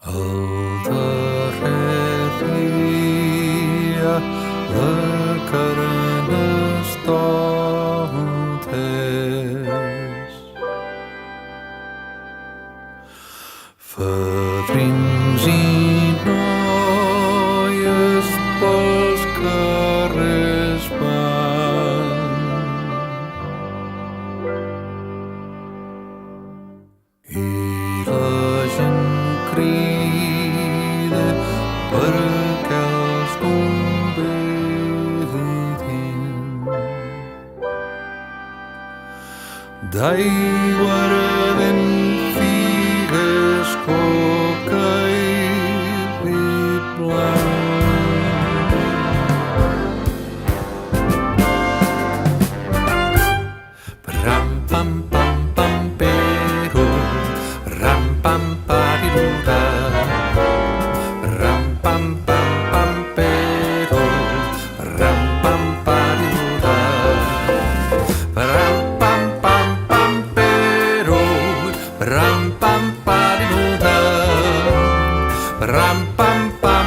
El darrer dia de Carnestoltes, fadrins i noies pels carrers van, i la gent crida perquè els convidin. D'aigua ardent, figues, coca i vi blanc. Ram pam pam pam pero, ram pam parirura, ram pam pam pam pero, ram pam parirura, ram pam pam pam pero, ram pam parirura, ram pam pam